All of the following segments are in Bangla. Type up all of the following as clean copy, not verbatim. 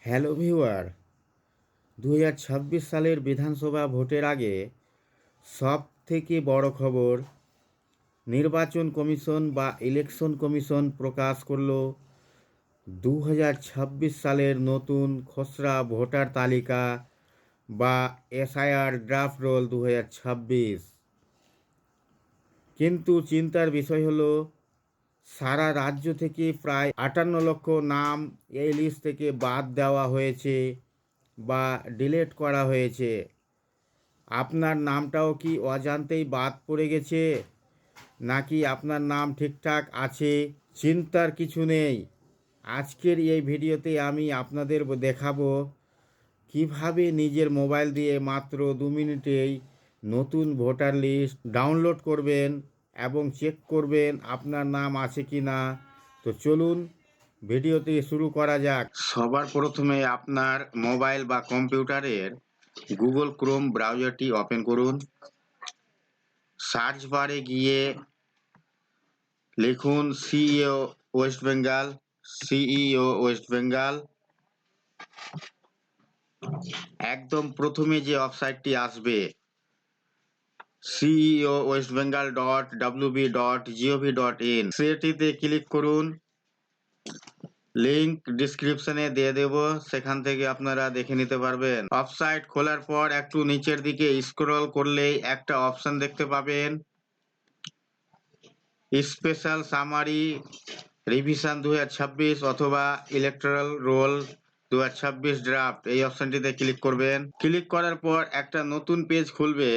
হ্যালো ভিউয়ার, 2026 সালের বিধানসভা ভোটের আগে সব থেকে বড় খবর, নির্বাচন কমিশন বা ইলেকশন কমিশন প্রকাশ করল 2026 সালের নতুন খসড়া ভোটার তালিকা বা এসআইআর ড্রাফট রোল 2026। কিন্তু চিন্তার বিষয় হলো, সারা রাজ্য থেকে প্রায় 58 লক্ষ নাম এই লিস্ট থেকে বাদ দেওয়া হয়েছে বা ডিলিট করা হয়েছে। আপনার নামটাও কি অজান্তেই বাদ পড়ে গেছে, নাকি আপনার নাম ঠিকঠাক আছে? চিন্তার কিছু নেই। আজকের এই ভিডিওতে আমি আপনাদের দেখাবো কিভাবে নিজের মোবাইল দিয়ে মাত্র 2 মিনিটেই নতুন ভোটার লিস্ট ডাউনলোড করবেন এবং চেক করবেন আপনার নাম আছে কি না। তো চলুন ভিডিওতে শুরু করা যাক। সবার প্রথমে আপনার মোবাইল বা কম্পিউটারের গুগল ক্রোম ব্রাউজারটি ওপেন করুন। সার্চ বারে গিয়ে লিখুন CEO West Bengal, CEO West Bengal. একদম প্রথমে যে ওয়েবসাইটটি আসবে ceo.westbengal.wb.gov.in, সেটিতে ক্লিক করুন। লিংক ডিসক্রিপশনে দিয়ে দেব, সেখান থেকে আপনারা দেখে নিতে পারবেন। ওয়েবসাইট খোলার পর একটু নিচের দিকে স্ক্রল করলেই একটা অপশন দেখতে পাবেন, স্পেশাল সামারি রিভিশন 2026 অথবা ইলেকট্রাল রোল 2026 ড্রাফট। এই অপশনটিতে ক্লিক করবেন। ক্লিক করার পর একটা নতুন পেজ খুলবে।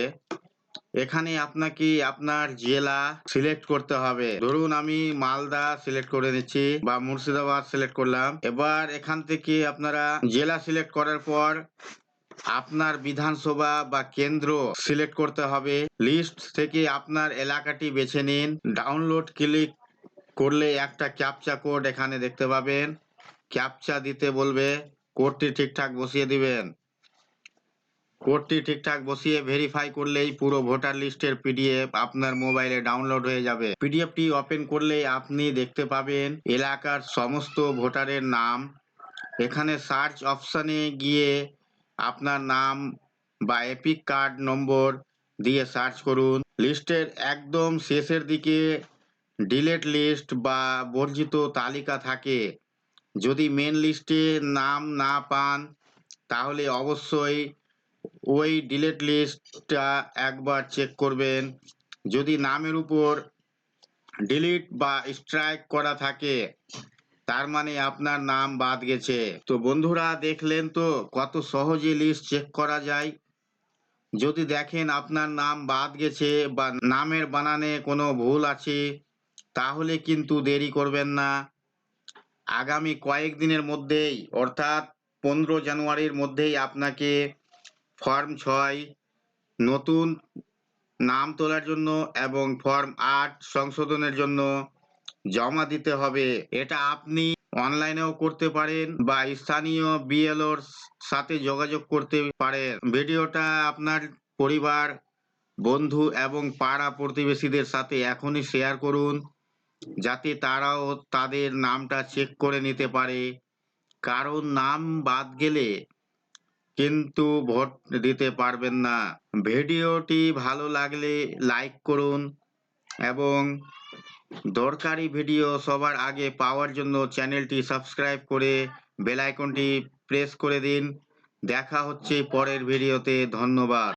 এখানে আপনাকে আপনার জেলা সিলেক্ট করতে হবে। ধরুন আমি মালদা সিলেক্ট করে নিচ্ছি বা মুর্শিদাবাদ সিলেক্ট করলাম। এবার এখান থেকে আপনারা জেলা সিলেক্ট করার পর আপনার বিধানসভা বা কেন্দ্র সিলেক্ট করতে হবে। লিস্ট থেকে আপনার এলাকাটি বেছে নিন। ডাউনলোড ক্লিক করলে একটা ক্যাপচা কোড এখানে দেখতে পাবেন, ক্যাপচা দিতে বলবে, কোডটি ঠিকঠাক বসিয়ে দিবেন। কোডটি ঠিকঠাক বসিয়ে ভেরিফাই করলেই পুরো ভোটার লিস্টের পিডিএফ আপনার মোবাইলে ডাউনলোড হয়ে যাবে। পিডিএফটি ওপেন করলেই আপনি দেখতে পাবেন এলাকার সমস্ত ভোটারের নাম। এখানে সার্চ অপশানে গিয়ে আপনার নাম বা এপিক কার্ড নম্বর দিয়ে সার্চ করুন। লিস্টের একদম শেষের দিকে ডিলেট লিস্ট বা বর্জিত তালিকা থাকে। যদি মেন লিস্টে নাম না পান তাহলে অবশ্যই ওই ডিলেট লিস্টটা একবার চেক করবেন। যদি নামের উপর ডিলিট বা স্ট্রাইক করা থাকে তার মানে আপনার নাম বাদ গেছে। তো বন্ধুরা, দেখলেন তো কত সহজে লিস্ট চেক করা যায়। যদি দেখেন আপনার নাম বাদ গেছে বা নামের বানানে কোনো ভুল আছে তাহলে কিন্তু দেরি করবেন না। আগামী কয়েকদিনের মধ্যেই অর্থাৎ 15 জানুয়ারির মধ্যেই আপনাকে ফর্ম 6 নতুন নাম তোলার জন্য এবং ফর্ম 8 সংশোধনের জন্য জমা দিতে হবে। এটা আপনি অনলাইনেও করতে পারেন বা স্থানীয় বিএলওর সাথে যোগাযোগ করতে পারেন। ভিডিওটা আপনার পরিবার, বন্ধু এবং পাড়া প্রতিবেশীদের সাথে এখনই শেয়ার করুন, যাতে তারাও তাদের নামটা চেক করে নিতে পারে। কারণ নাম বাদ গেলে কিন্তু ভোট দিতে পারবেন না। ভিডিওটি ভালো লাগলে লাইক করুন এবং দরকারি ভিডিও সবার আগে পাওয়ার জন্য চ্যানেলটি সাবস্ক্রাইব করে বেল আইকনটি প্রেস করে দিন। দেখা হচ্ছে পরের ভিডিওতে। ধন্যবাদ।